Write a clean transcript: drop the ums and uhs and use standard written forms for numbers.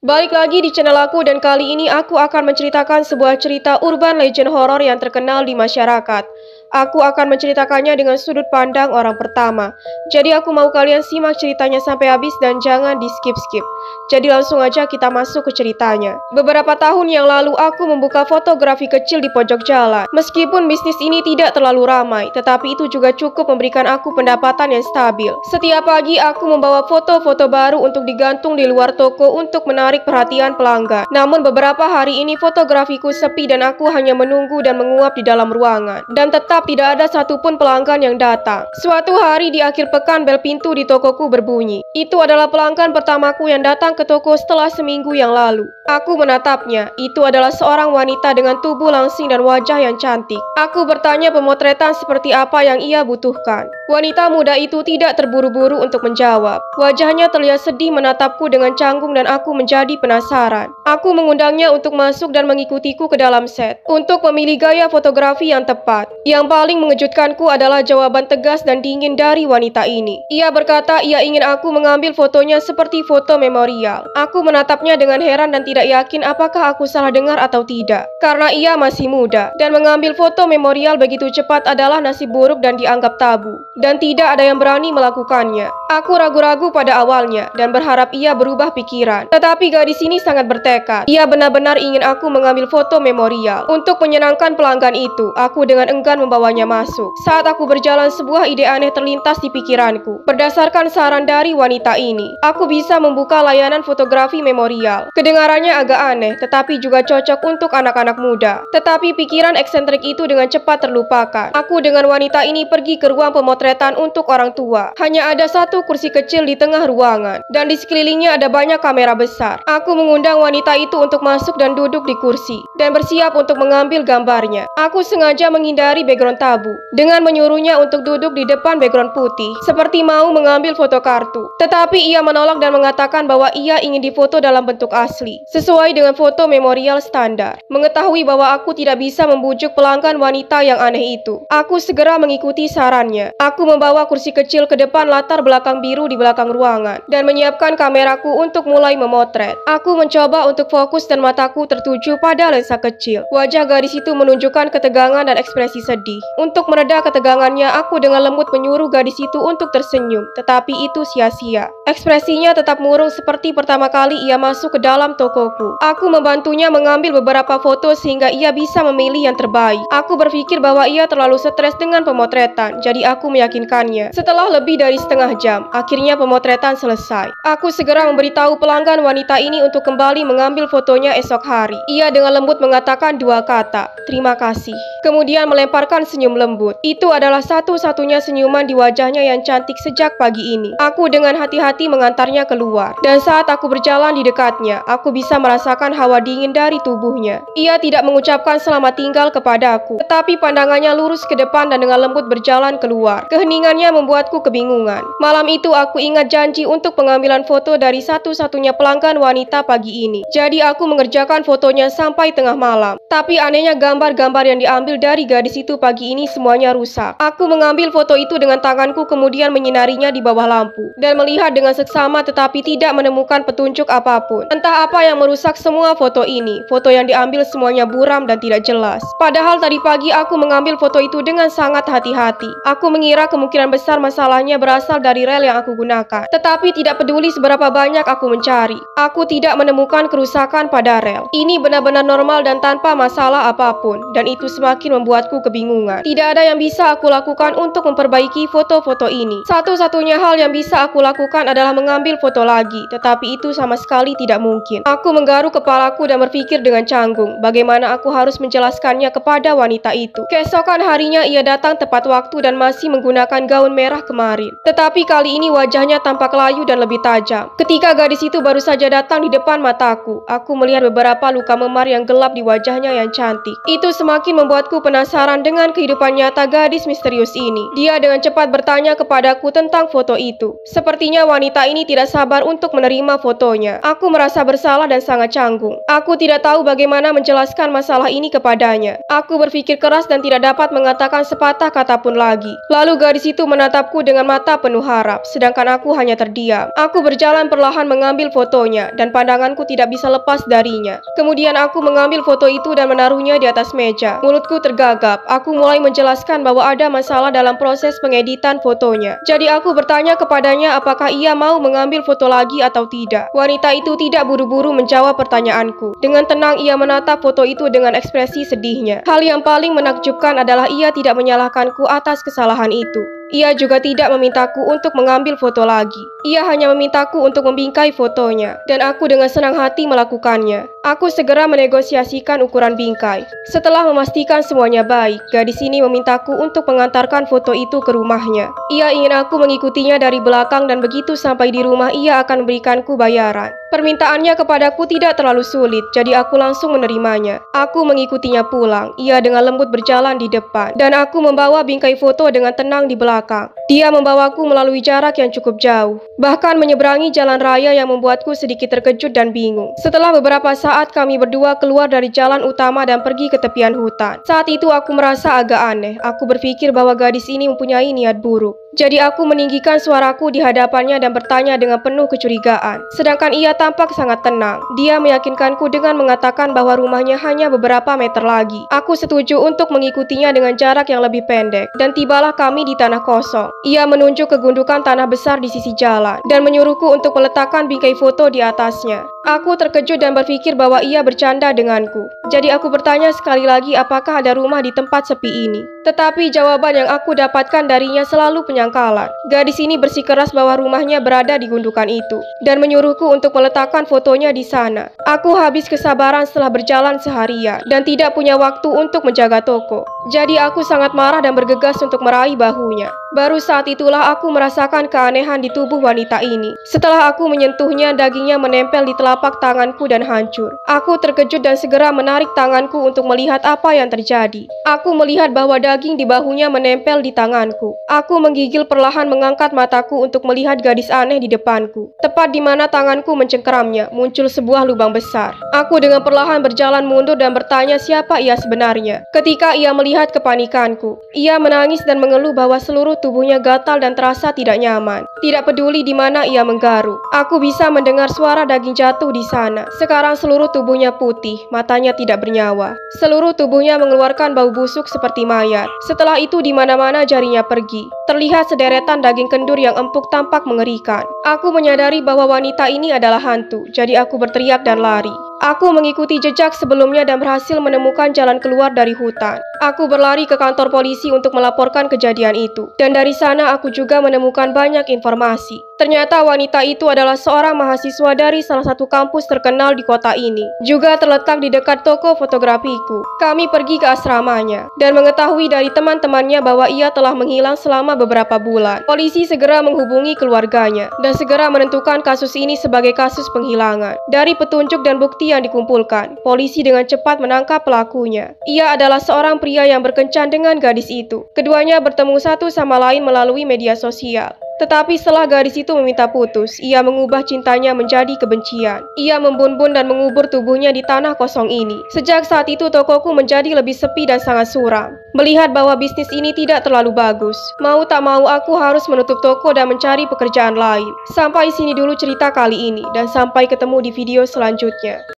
Balik lagi di channel aku dan kali ini aku akan menceritakan sebuah cerita urban legend horor yang terkenal di masyarakat. Aku akan menceritakannya dengan sudut pandang orang pertama. Jadi aku mau kalian simak ceritanya sampai habis dan jangan di skip-skip. Jadi langsung aja kita masuk ke ceritanya. Beberapa tahun yang lalu aku membuka fotografi kecil di pojok jalan. Meskipun bisnis ini tidak terlalu ramai, tetapi itu juga cukup memberikan aku pendapatan yang stabil. Setiap pagi aku membawa foto-foto baru untuk digantung di luar toko untuk menarik perhatian pelanggan. Namun beberapa hari ini fotografiku sepi dan aku hanya menunggu dan menguap di dalam ruangan. Dan tetap tidak ada satupun pelanggan yang datang. Suatu hari di akhir pekan bel pintu di tokoku berbunyi. Itu adalah pelanggan pertamaku yang datang ke toko setelah seminggu yang lalu. Aku menatapnya. Itu adalah seorang wanita dengan tubuh langsing dan wajah yang cantik. Aku bertanya pemotretan seperti apa yang ia butuhkan. Wanita muda itu tidak terburu-buru untuk menjawab. Wajahnya terlihat sedih menatapku dengan canggung dan aku menjadi penasaran. Aku mengundangnya untuk masuk dan mengikutiku ke dalam set untuk memilih gaya fotografi yang tepat. Yang paling mengejutkanku adalah jawaban tegas dan dingin dari wanita ini. Ia berkata ia ingin aku mengambil fotonya seperti foto memorial. Aku menatapnya dengan heran dan tidak yakin apakah aku salah dengar atau tidak. Karena ia masih muda dan mengambil foto memorial begitu cepat adalah nasib buruk dan dianggap tabu. Dan tidak ada yang berani melakukannya. Aku ragu-ragu pada awalnya dan berharap ia berubah pikiran. Tetapi gadis ini sangat bertekad. Ia benar-benar ingin aku mengambil foto memorial. Untuk menyenangkan pelanggan itu, aku dengan enggan membawanya masuk. Saat aku berjalan, sebuah ide aneh terlintas di pikiranku. Berdasarkan saran dari wanita ini, aku bisa membuka layanan fotografi memorial. Kedengarannya agak aneh, tetapi juga cocok untuk anak-anak muda. Tetapi pikiran eksentrik itu dengan cepat terlupakan. Aku dengan wanita ini pergi ke ruang pemotretan untuk orang tua. Hanya ada satu kursi kecil di tengah ruangan, dan di sekelilingnya ada banyak kamera besar. Aku mengundang wanita itu untuk masuk dan duduk di kursi, dan bersiap untuk mengambil gambarnya. Aku sengaja menghindari background tabu, dengan menyuruhnya untuk duduk di depan background putih, seperti mau mengambil foto kartu. Tetapi ia menolak dan mengatakan bahwa ia ingin difoto dalam bentuk asli, sesuai dengan foto memorial standar. Mengetahui bahwa aku tidak bisa membujuk pelanggan wanita yang aneh itu, aku segera mengikuti sarannya. Aku membawa kursi kecil ke depan latar belakang biru di belakang ruangan, dan menyiapkan kameraku untuk mulai memotret. Aku mencoba untuk fokus dan mataku tertuju pada lensa kecil. Wajah gadis itu menunjukkan ketegangan dan ekspresi sedih. Untuk mereda ketegangannya, aku dengan lembut menyuruh gadis itu untuk tersenyum, tetapi itu sia-sia. Ekspresinya tetap murung seperti pertama kali ia masuk ke dalam tokoku. Aku membantunya mengambil beberapa foto sehingga ia bisa memilih yang terbaik. Aku berpikir bahwa ia terlalu stres dengan pemotretan, jadi aku meyakinkannya. Setelah lebih dari setengah jam, akhirnya pemotretan selesai. Aku segera memberitahu pelanggan wanita ini untuk kembali mengambil fotonya esok hari. Ia dengan lembut mengatakan dua kata, "Terima kasih." Kemudian melemparkan senyum lembut. Itu adalah satu-satunya senyuman di wajahnya yang cantik sejak pagi ini. Aku dengan hati-hati mengantarnya keluar. Dan saat aku berjalan di dekatnya, aku bisa merasakan hawa dingin dari tubuhnya. Ia tidak mengucapkan selamat tinggal kepada aku, tetapi pandangannya lurus ke depan dan dengan lembut berjalan keluar. Keheningannya membuatku kebingungan. Malam itu aku ingat janji untuk pengambilan foto dari satu-satunya pelanggan wanita pagi ini. Jadi aku mengerjakan fotonya sampai tengah malam. Tapi anehnya gambar-gambar yang diambil dari gadis itu pagi ini semuanya rusak. Aku mengambil foto itu dengan tanganku kemudian menyinarinya di bawah lampu dan melihat dengan seksama tetapi tidak menemukan petunjuk apapun. Entah apa yang merusak semua foto ini. Foto yang diambil semuanya buram dan tidak jelas. Padahal tadi pagi aku mengambil foto itu dengan sangat hati-hati. Aku mengira kemungkinan besar masalahnya berasal dari rel yang aku gunakan. Tetapi tidak peduli seberapa banyak aku mencari, aku tidak menemukan kerusakan pada rel. Ini benar-benar normal dan tanpa masalah apapun, dan itu semakin membuatku kebingungan. Tidak ada yang bisa aku lakukan untuk memperbaiki foto-foto ini. Satu-satunya hal yang bisa aku lakukan adalah mengambil foto lagi, tetapi itu sama sekali tidak mungkin. Aku menggaruk kepalaku dan berpikir dengan canggung, bagaimana aku harus menjelaskannya kepada wanita itu. Keesokan harinya ia datang tepat waktu dan masih menggunakan gaun merah kemarin. Tetapi kali ini wajahnya tampak layu dan lebih tajam. Ketika gadis itu baru saja datang di depan mataku, aku melihat beberapa luka memar yang gelap di wajahnya yang cantik. Itu semakin membuatku membuatku penasaran dengan kehidupan nyata gadis misterius ini. Dia dengan cepat bertanya kepadaku tentang foto itu. Sepertinya wanita ini tidak sabar untuk menerima fotonya. Aku merasa bersalah dan sangat canggung. Aku tidak tahu bagaimana menjelaskan masalah ini kepadanya. Aku berpikir keras dan tidak dapat mengatakan sepatah kata pun lagi. Lalu gadis itu menatapku dengan mata penuh harap, sedangkan aku hanya terdiam. Aku berjalan perlahan mengambil fotonya, dan pandanganku tidak bisa lepas darinya. Kemudian aku mengambil foto itu dan menaruhnya di atas meja. Mulutku tergagap. Aku mulai menjelaskan bahwa ada masalah dalam proses pengeditan fotonya. Jadi aku bertanya kepadanya apakah ia mau mengambil foto lagi atau tidak. Wanita itu tidak buru-buru menjawab pertanyaanku. Dengan tenang ia menatap foto itu dengan ekspresi sedihnya. Hal yang paling menakjubkan adalah ia tidak menyalahkanku atas kesalahan itu. Ia juga tidak memintaku untuk mengambil foto lagi. Ia hanya memintaku untuk membingkai fotonya, dan aku dengan senang hati melakukannya. Aku segera menegosiasikan ukuran bingkai. Setelah memastikan semuanya baik, gadis ini memintaku untuk mengantarkan foto itu ke rumahnya. Ia ingin aku mengikutinya dari belakang dan begitu sampai di rumah ia akan memberikanku bayaran. Permintaannya kepadaku tidak terlalu sulit, jadi aku langsung menerimanya. Aku mengikutinya pulang. Ia dengan lembut berjalan di depan, dan aku membawa bingkai foto dengan tenang di belakang. Dia membawaku melalui jarak yang cukup jauh, bahkan menyeberangi jalan raya yang membuatku sedikit terkejut dan bingung. Setelah beberapa saat kami berdua keluar dari jalan utama dan pergi ke tepian hutan. Saat itu aku merasa agak aneh. Aku berpikir bahwa gadis ini mempunyai niat buruk. Jadi aku meninggikan suaraku di hadapannya dan bertanya dengan penuh kecurigaan. Sedangkan ia tampak sangat tenang. Dia meyakinkanku dengan mengatakan bahwa rumahnya hanya beberapa meter lagi. Aku setuju untuk mengikutinya dengan jarak yang lebih pendek. Dan tibalah kami di tanah kosong. Ia menunjuk ke gundukan tanah besar di sisi jalan dan menyuruhku untuk meletakkan bingkai foto di atasnya. Aku terkejut dan berpikir bahwa ia bercanda denganku. Jadi aku bertanya sekali lagi apakah ada rumah di tempat sepi ini. Tetapi jawaban yang aku dapatkan darinya selalu penyangkalan. Gadis ini bersikeras bahwa rumahnya berada di gundukan itu dan menyuruhku untuk meletakkan fotonya di sana. Aku habis kesabaran setelah berjalan seharian dan tidak punya waktu untuk menjaga toko. Jadi aku sangat marah dan bergegas untuk meraih bahunya. Baru saat itulah aku merasakan keanehan di tubuh wanita ini. Setelah aku menyentuhnya, dagingnya menempel di telapak tanganku dan hancur. Aku terkejut dan segera menarik tanganku untuk melihat apa yang terjadi. Aku melihat bahwa daging di bahunya menempel di tanganku. Aku menggigil perlahan mengangkat mataku untuk melihat gadis aneh di depanku. Tepat di mana tanganku mencengkeramnya, muncul sebuah lubang besar. Aku dengan perlahan berjalan mundur dan bertanya siapa ia sebenarnya. Ketika ia melihat kepanikanku, ia menangis dan mengeluh bahwa seluruh tubuhnya gatal dan terasa tidak nyaman. Tidak peduli di mana ia menggaruk. Aku bisa mendengar suara daging jatuh di sana. Sekarang seluruh tubuhnya putih, matanya tidak bernyawa. Seluruh tubuhnya mengeluarkan bau busuk seperti mayat. Setelah itu di mana-mana jarinya pergi. Terlihat sederetan daging kendur yang empuk tampak mengerikan. Aku menyadari bahwa wanita ini adalah hantu, jadi aku berteriak dan lari. Aku mengikuti jejak sebelumnya dan berhasil menemukan jalan keluar dari hutan. Aku berlari ke kantor polisi untuk melaporkan kejadian itu. Dan dari sana aku juga menemukan banyak informasi. Ternyata wanita itu adalah seorang mahasiswa dari salah satu kampus terkenal di kota ini. Juga terletak di dekat toko fotografiku. Kami pergi ke asramanya dan mengetahui dari teman-temannya bahwa ia telah menghilang selama beberapa bulan. Polisi segera menghubungi keluarganya dan segera menentukan kasus ini sebagai kasus penghilangan. Dari petunjuk dan bukti yang dikumpulkan, polisi dengan cepat menangkap pelakunya. Ia adalah seorang pria yang berkencan dengan gadis itu. Keduanya bertemu satu sama lain melalui media sosial. Tetapi setelah gadis itu meminta putus, ia mengubah cintanya menjadi kebencian. Ia membun-bun dan mengubur tubuhnya di tanah kosong ini. Sejak saat itu tokoku menjadi lebih sepi dan sangat suram. Melihat bahwa bisnis ini tidak terlalu bagus, mau tak mau aku harus menutup toko dan mencari pekerjaan lain. Sampai sini dulu cerita kali ini, dan sampai ketemu di video selanjutnya.